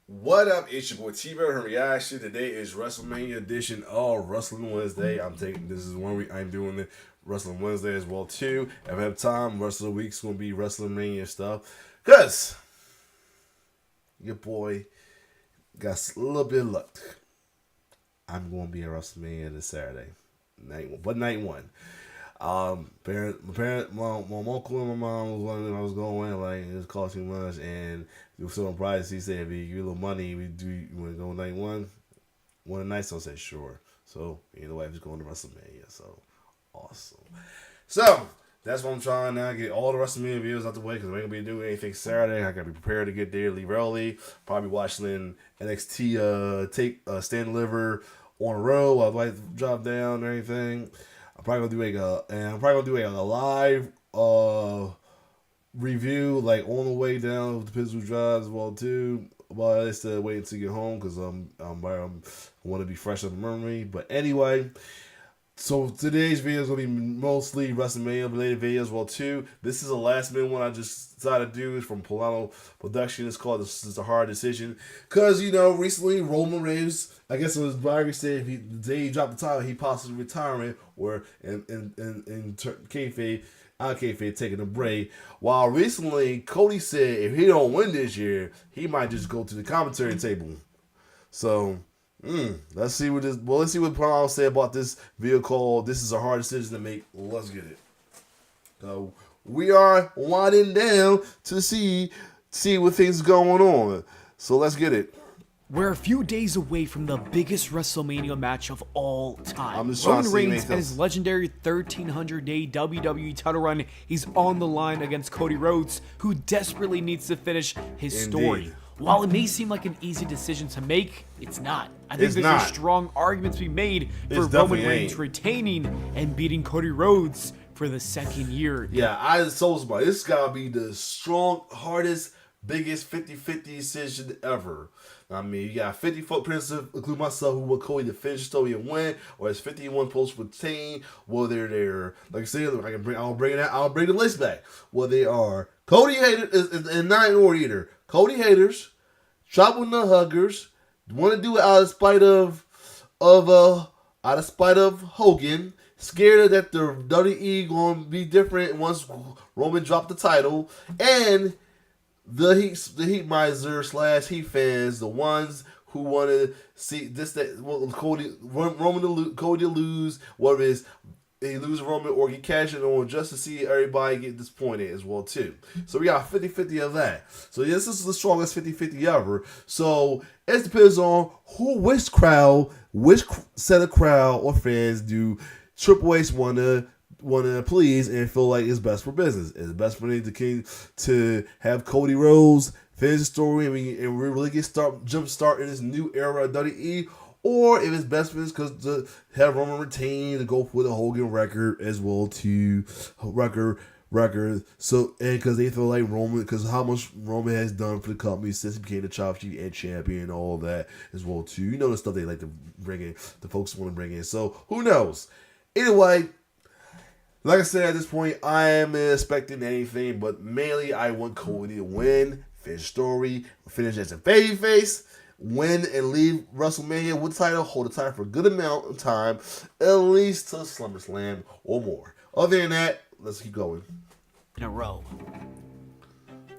What up? It's your boy T-Bear from Reaction. Today is WrestleMania edition of Wrestling Wednesday. I'm doing the Wrestling Wednesday as well too. If I have time, rest of the week's gonna be WrestleMania stuff. Cause your boy got a little bit of luck. I'm gonna be at WrestleMania this Saturday, night one. My uncle and my mom was wondering if I was going. Like, it was costing much, and it was so price. He said, "If you give a little money, you want to go night one of the nights?" So I said, "Sure." So the wife is going to WrestleMania. So awesome. So that's what I'm trying now. Get all the WrestleMania videos out the way because we ain't gonna be doing anything Saturday. I gotta be prepared to get there, leave early. Probably watching NXT stand deliver on the road while the wife drop down and everything. I'm probably gonna do a live review like on the way down the Pittsburgh Drive as well too. But I still waiting to get home because I want to be fresh in memory. But anyway, so today's video is gonna be mostly WrestleMania related videos as well too. This is a last minute one I just decided to do. It's from Pllana Production. It's called "This Is a Hard Decision" because recently Roman Reigns, I guess it was Byron said the day he dropped the title, he possibly retiring or in kayfabe, out kayfabe taking a break. While recently Cody said if he don't win this year, he might just go to the commentary table. So. Let's see what Pllana said about this video called "This Is a Hard Decision to Make." Let's get it. So we are winding down to see what things are going on. So let's get it. We're a few days away from the biggest WrestleMania match of all time. I'm just trying to Roman Reigns and his legendary 1,300-day WWE title run. He's on the line against Cody Rhodes, who desperately needs to finish his story. While it may seem like an easy decision to make, it's not. I think there's a strong argument to be made for Roman Reigns retaining and beating Cody Rhodes for the second year. Yeah, this gotta be the hardest, biggest 50-50 decision ever. I mean, you got 50 footprints, include myself, who will Cody to finish the story and win, or it's 51 posts retain. Whether they're like I said, I'll bring the list back. Well, they are Cody haters, and not in order either. Cody haters, Trouble Nut Huggers, want to do it out of spite of Hogan, scared that the WWE gonna be different once Roman dropped the title, and the Heat miser / Heat fans, the ones who want to see Cody lose, whether it's he lose Roman or he cash it on just to see everybody get disappointed as well too. So we got 50-50 of that. So this is the strongest 50-50 ever. So it depends on which set of crowd or fans do Triple H wanna please and feel like it's best for business. It's best for the King to have Cody Rhodes finish the story and we really jump start in this new era of WWE. Or if it's best for this, because to have Roman retain to go for the Hogan record as well to record. So and because they feel like Roman, because how much Roman has done for the company since he became the Chop Chief and champion and all of that as well too. The stuff they like to bring in, the folks want to bring in. So who knows? Anyway, like I said, at this point, I am expecting anything, but mainly I want Cody to win, finish story, finish as a babyface. Win and leave WrestleMania with the title, hold the title for a good amount of time, at least to SummerSlam or more. Other than that, let's keep going. In a row.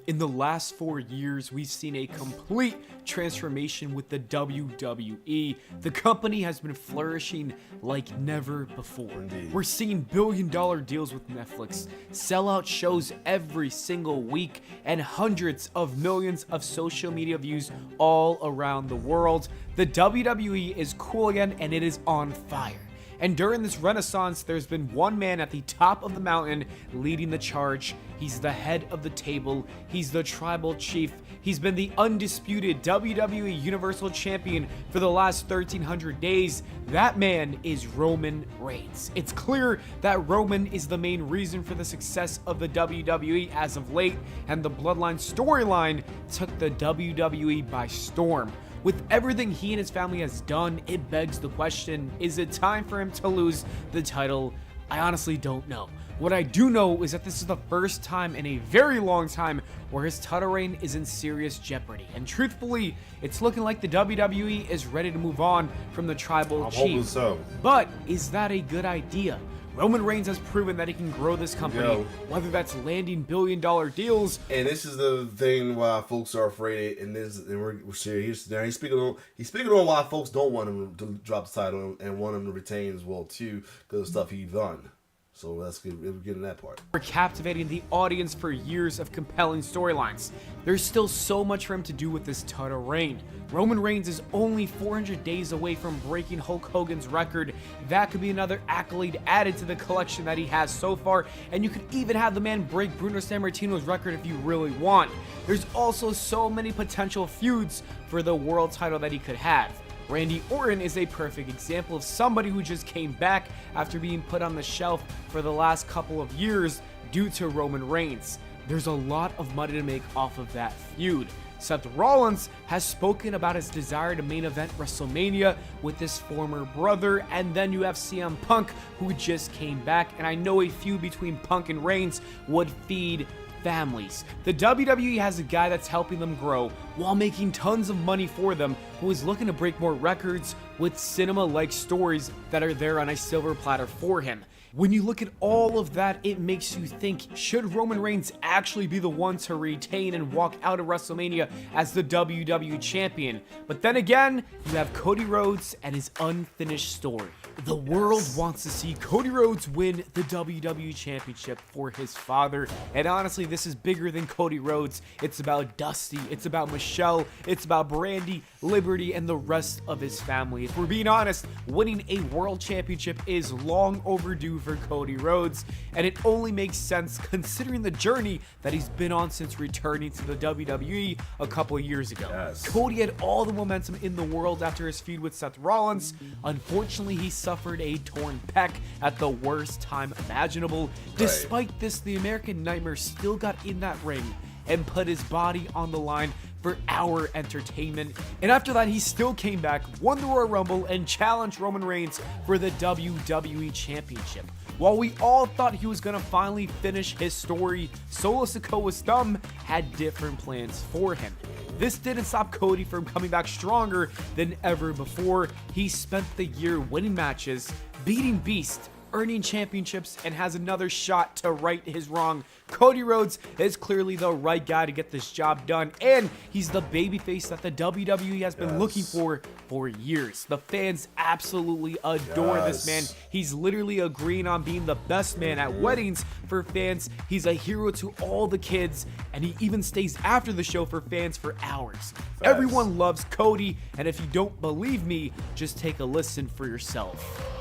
In the last 4 years, we've seen a complete transformation with the WWE. The company has been flourishing like never before. Indeed. We're seeing billion-dollar deals with Netflix, sellout shows every single week, and hundreds of millions of social media views all around the world. The WWE is cool again, and it is on fire. And during this renaissance, there's been one man at the top of the mountain leading the charge. He's the head of the table. He's the tribal chief. He's been the undisputed WWE Universal Champion for the last 1,300 days. That man is Roman Reigns. It's clear that Roman is the main reason for the success of the WWE as of late, and the Bloodline storyline took the WWE by storm. With everything he and his family has done, it begs the question, is it time for him to lose the title? I honestly don't know. What I do know is that this is the first time in a very long time where his title reign is in serious jeopardy. And truthfully, it's looking like the WWE is ready to move on from the tribal I'm chief. hoping so. But is that a good idea? Roman Reigns has proven that he can grow this company, whether that's landing billion-dollar deals. And this is the thing why folks are afraid. And we're serious. Now he's speaking on why folks don't want him to drop the title and want him to retain as well too, because of stuff he's done. So let's get into that part. For captivating the audience for years of compelling storylines. There's still so much for him to do with this title reign. Roman Reigns is only 400 days away from breaking Hulk Hogan's record. That could be another accolade added to the collection that he has so far, and you could even have the man break Bruno Sammartino's record if you really want. There's also so many potential feuds for the world title that he could have. Randy Orton is a perfect example of somebody who just came back after being put on the shelf for the last couple of years due to Roman Reigns. There's a lot of money to make off of that feud. Seth Rollins has spoken about his desire to main event WrestleMania with his former brother, and then you have CM Punk, who just came back, and I know a feud between Punk and Reigns would feed families. The WWE has a guy that's helping them grow while making tons of money for them, who is looking to break more records with cinema-like stories that are there on a silver platter for him. When you look at all of that, it makes you think, should Roman Reigns actually be the one to retain and walk out of WrestleMania as the WWE Champion? But then again, you have Cody Rhodes and his unfinished story. The world wants to see Cody Rhodes win the WWE Championship for his father. And honestly, this is bigger than Cody Rhodes. It's about Dusty, it's about Michelle, it's about Brandy, Liberty, and the rest of his family. If we're being honest, winning a world championship is long overdue for Cody Rhodes, and it only makes sense considering the journey that he's been on since returning to the WWE a couple of years ago. Yes. Cody had all the momentum in the world after his feud with Seth Rollins. Unfortunately, he suffered a torn pec at the worst time imaginable. Despite this, the American Nightmare still got in that ring and put his body on the line for our entertainment. And after that, he still came back, won the Royal Rumble, and challenged Roman Reigns for the WWE Championship. While we all thought he was gonna finally finish his story, Solo Sikoa's thumb had different plans for him. This didn't stop Cody from coming back stronger than ever before. He spent the year winning matches, beating Beast, earning championships, and has another shot to right his wrong. Cody Rhodes is clearly the right guy to get this job done, and he's the babyface that the WWE has been looking for years. The fans absolutely adore this man. He's literally agreeing on being the best man at weddings for fans. He's a hero to all the kids, and he even stays after the show for fans for hours. Everyone loves Cody, and if you don't believe me, just take a listen for yourself.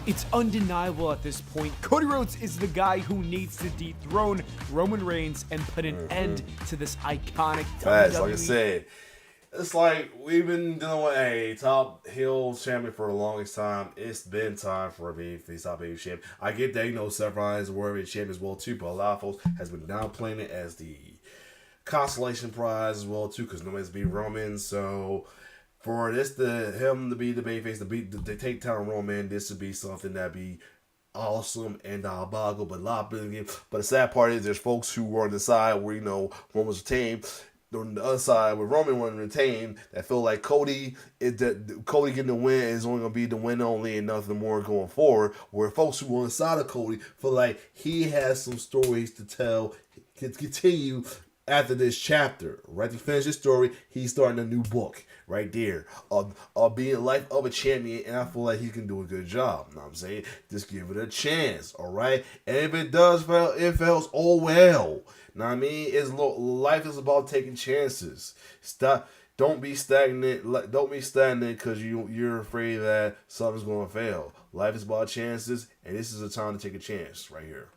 It's undeniable at this point, Cody Rhodes is the guy who needs to dethrone Roman Reigns and put an end to this iconic WWE. Like I said, it's like we've been dealing with a top heel champion for the longest time. It's been time for a babyface top baby champion. I get that, Seth Rollins is a worthy champion as well too, but a lot of folks has been downplaying it as the consolation prize as well too, because nobody's beat Roman. So for him to be the babyface, to take down Roman, this would be something that'd be awesome and diabolical. But the sad part is there's folks who were on the side where Roman's retained. On the other side, with Roman wanting to retain, that feel like Cody getting the win is only gonna be the win only and nothing more going forward. Where folks who were on the side of Cody feel like he has some stories to tell, to continue after this chapter. Right to finish his story, he's starting a new book right there of being life of a champion, and I feel like he can do a good job. You know what I'm saying? Just give it a chance, all right? And if it does fail, it fails, oh well. You know what I mean? Life is about taking chances. Don't be stagnant. Don't be stagnant because you're afraid that something's going to fail. Life is about chances, and this is a time to take a chance right here.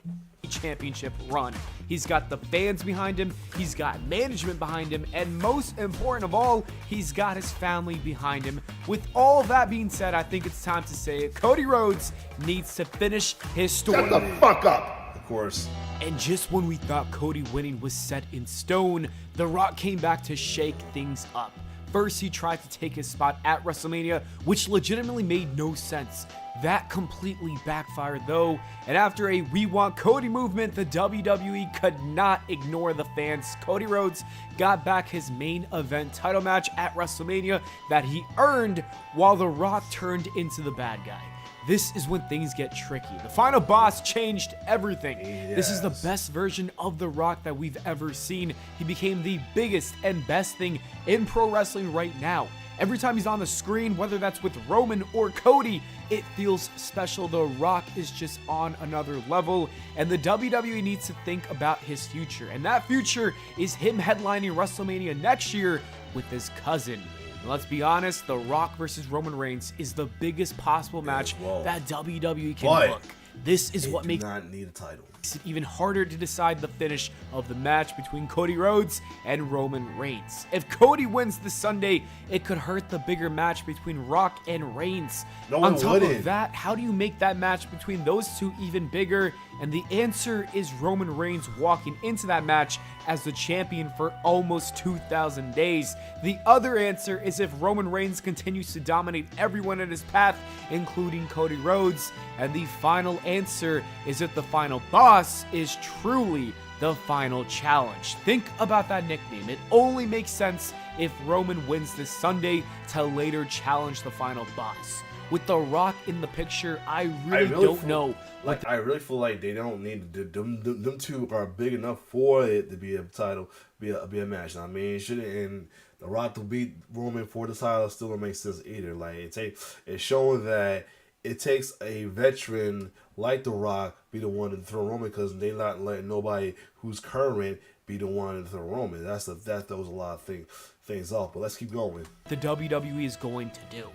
Championship run. He's got the fans behind him, he's got management behind him, and most important of all, he's got his family behind him. With all that being said, I think it's time to say it. Cody Rhodes needs to finish his story. Shut the fuck up! Of course. And just when we thought Cody winning was set in stone, The Rock came back to shake things up. first he tried to take his spot at WrestleMania, which legitimately made no sense. That completely backfired though, and after a "We Want Cody" movement, the WWE could not ignore the fans. Cody Rhodes got back his main event title match at WrestleMania that he earned, while The Rock turned into the bad guy. This is when things get tricky. The final boss changed everything. Yes. This is the best version of The Rock that we've ever seen. He became the biggest and best thing in pro wrestling right now. Every time he's on the screen, whether that's with Roman or Cody, it feels special. The Rock is just on another level, and the WWE needs to think about his future. And that future is him headlining WrestleMania next year with his cousin. And let's be honest, The Rock versus Roman Reigns is the biggest possible match that WWE can book. This is what makes not need a title. It even harder to decide the finish of the match between Cody Rhodes and Roman Reigns. If Cody wins this Sunday, it could hurt the bigger match between Rock and Reigns. On top of that, how do you make that match between those two even bigger? And the answer is Roman Reigns walking into that match as the champion for almost 2,000 days. The other answer is if Roman Reigns continues to dominate everyone in his path, including Cody Rhodes. And the final answer is if the final boss is truly the final challenge. Think about that nickname. It only makes sense if Roman wins this Sunday to later challenge the final boss. With The Rock in the picture, I really don't know. I really feel like they don't need them two are big enough for it to be a title, be a match. I mean, it shouldn't. And The Rock to beat Roman for the title still don't make sense either. Like it's showing that it takes a veteran like The Rock be the one to throw Roman, because they not letting nobody who's current be the one to throw Roman. That throws a lot of things off. But let's keep going. The WWE is going to do.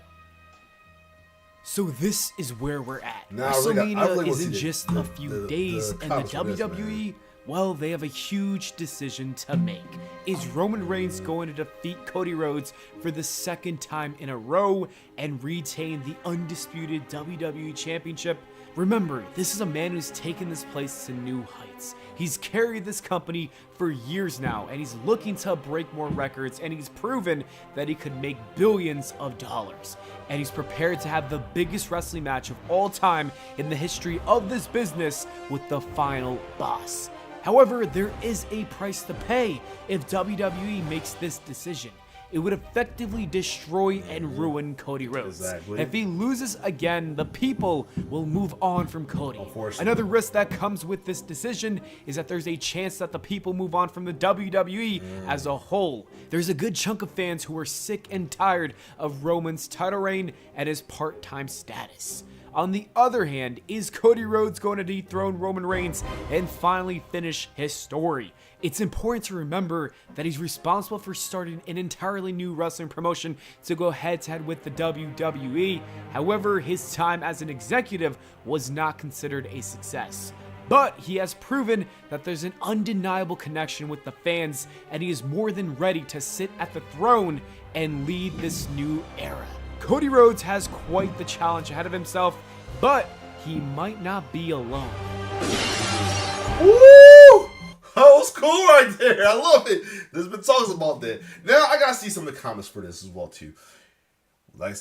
So this is where we're at. Now, WrestleMania is in just a few days, and the WWE, well, they have a huge decision to make. Is Roman Reigns going to defeat Cody Rhodes for the second time in a row and retain the undisputed WWE Championship? Remember, this is a man who's taken this place to new heights. He's carried this company for years now, and he's looking to break more records, and he's proven that he could make billions of dollars. And he's prepared to have the biggest wrestling match of all time in the history of this business with the final boss. However, there is a price to pay if WWE makes this decision. It would effectively destroy and ruin Cody Rhodes. Exactly. If he loses again, the people will move on from Cody. Another risk that comes with this decision is that there's a chance that the people move on from the WWE as a whole. There's a good chunk of fans who are sick and tired of Roman's title reign and his part-time status. On the other hand, is Cody Rhodes going to dethrone Roman Reigns and finally finish his story? It's important to remember that he's responsible for starting an entirely new wrestling promotion to go head-to-head with the WWE. However, his time as an executive was not considered a success. But he has proven that there's an undeniable connection with the fans, and he is more than ready to sit at the throne and lead this new era. Cody Rhodes has quite the challenge ahead of himself, but he might not be alone. Woo! That was cool right there. I love it. There's been talks about that. Now I gotta see some of the comments for this as well too. Like,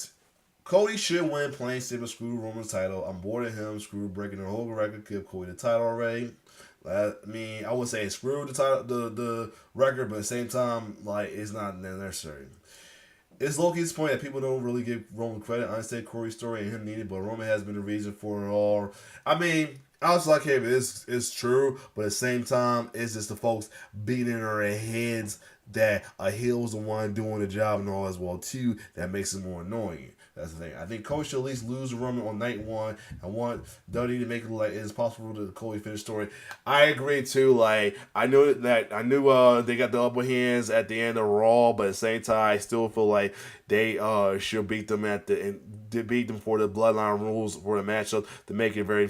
Cody should win, plain simple. Screw Roman's title. I'm bored of him. Screw breaking the whole record. Give Cody the title already. I mean, I would say screw the title, the record, but at the same time, like, it's not necessary. It's Loki's point that people don't really give Roman credit. I understand Corey's story and him needed, but Roman has been the reason for it all. I mean, I was like, hey, it's true, but at the same time, it's just the folks beating in their heads that a heel was the one doing the job and all as well too. That makes it more annoying. That's the thing. I think Cody should at least lose Roman on night one. I want WWE to make it like it's possible to Cody finish story. I agree too. Like, I knew they got the upper hands at the end of Raw, but at the same time, I still feel like they should beat them for the bloodline rules for the matchup to make it very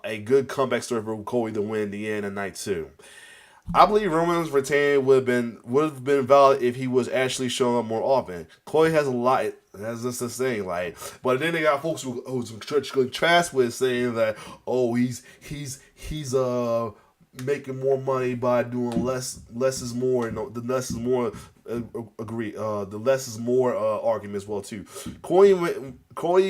a good comeback story for Cody to win the end of night two. I believe Roman's retain would have been valid if he was actually showing up more often. Cody has a lot. That's just the thing. Like, but then they got folks who's contrast with saying that, oh, he's making more money by doing less is more, and the less is more agree. The less is more argument as well too. Cody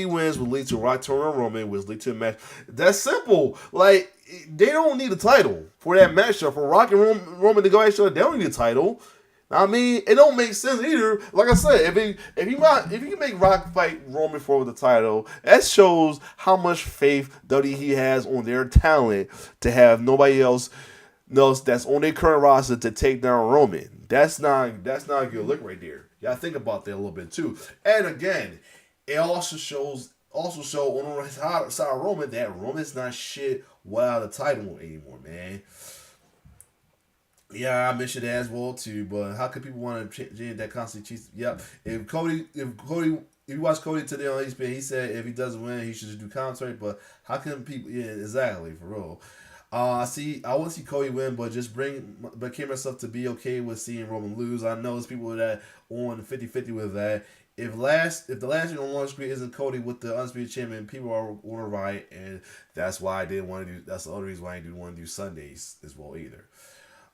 wins will lead to Rock Turner Roman, which lead to a match. That's simple. Like they don't need a title for that matchup. For Rock and Roman to go at each other, they don't need a title. I mean, it don't make sense either. Like I said, if you can make Rock fight Roman for the title, that shows how much faith WWE has on their talent to have nobody else knows that's on their current roster to take down Roman. That's not a good look right there. Yeah, think about that a little bit too. And again, it also show on the side of Roman that Roman's not shit without a title anymore, man. Yeah, I mentioned that as well too. But how could people want to change that constantly? Yep. If you watch Cody today on ESPN, he said if he doesn't win, he should just do commentary. But how can people? Yeah, exactly for real. I want to see Cody win, but keep myself to be okay with seeing Roman lose. I know there's people that on 50-50 with that. If the last thing on launch screen isn't Cody with the undisputed champion, people are on the right, and that's why I didn't want to do. That's the other reason why I didn't want to do Sundays as well either.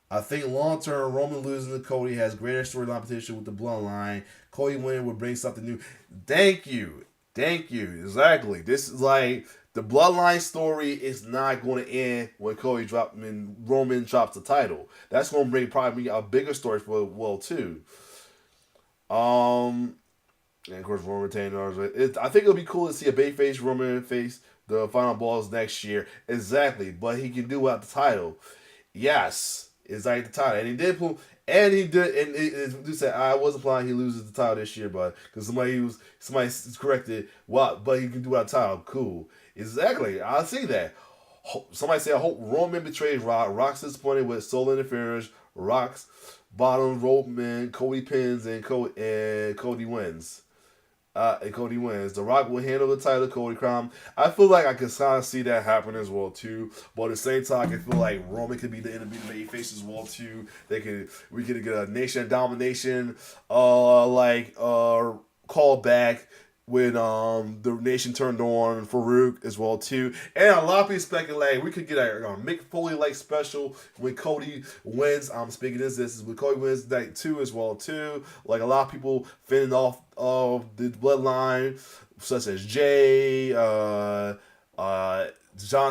I think long term, Roman losing to Cody has greater storyline potential with the bloodline. Cody winning would bring something new. Thank you. Exactly. This is like the bloodline story is not going to end when Roman drops the title. That's going to bring probably a bigger story for well too. And of course Roman retained. I think it'll be cool to see a babyface Roman face the final balls next year. Exactly, but he can do without the title. Yes. Is like the title, and he did pull, and he did, and it said I was applying. He loses the title this year, but because somebody corrected, what? But he can do our title. Cool, exactly. I see that. Somebody said, I hope Roman betrays Rock. Rock's disappointed with solo interference. Rock's bottom rope man. Cody pins and Cody wins. And Cody wins. The Rock will handle the title. Cody crown. I feel like I can kind of see that happen as well too. But at the same time, I feel like Roman could be the enemy face as well too. We could get a nation domination, call back when the nation turned on Farouk as well too, and a lot of people speculate we could get a Mick Foley like special when Cody wins. I'm speaking this is when Cody wins night 2 as well too. Like a lot of people fending off of the bloodline, such as Jay, John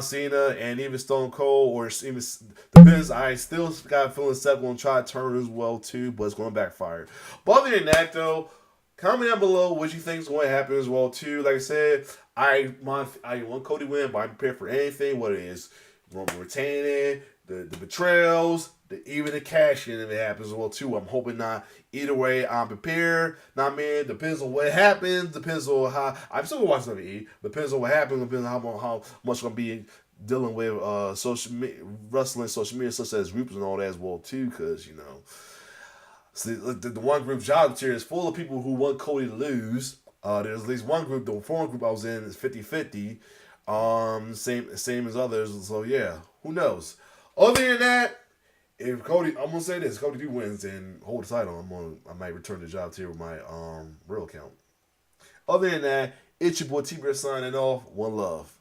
Cena, and even Stone Cold, or even depends. I still got a feeling Seth going to try to turn as well too, but it's going to backfire. But other than that though. Comment down below what you think is going to happen as well too. Like I said, I want Cody to win, but I'm prepared for anything. What it is, Roman retaining, the betrayals, even the cash in if it happens as well too. I'm hoping not. Either way, I'm prepared. Not man. Depends on what happens. Depends on how I'm still watching WWE. Depends on what happens. Depends on how much I'm gonna be dealing with wrestling social media such as groups and all that as well too. Because See, the one group job tier is full of people who want Cody to lose. There's at least one group, the foreign group I was in is 50-50. Same as others. So yeah, who knows? Other than that, I'm gonna say this: Cody do wins and hold the title. I might return the job tier with my real account. Other than that, it's your boy T-Bear signing off. One love.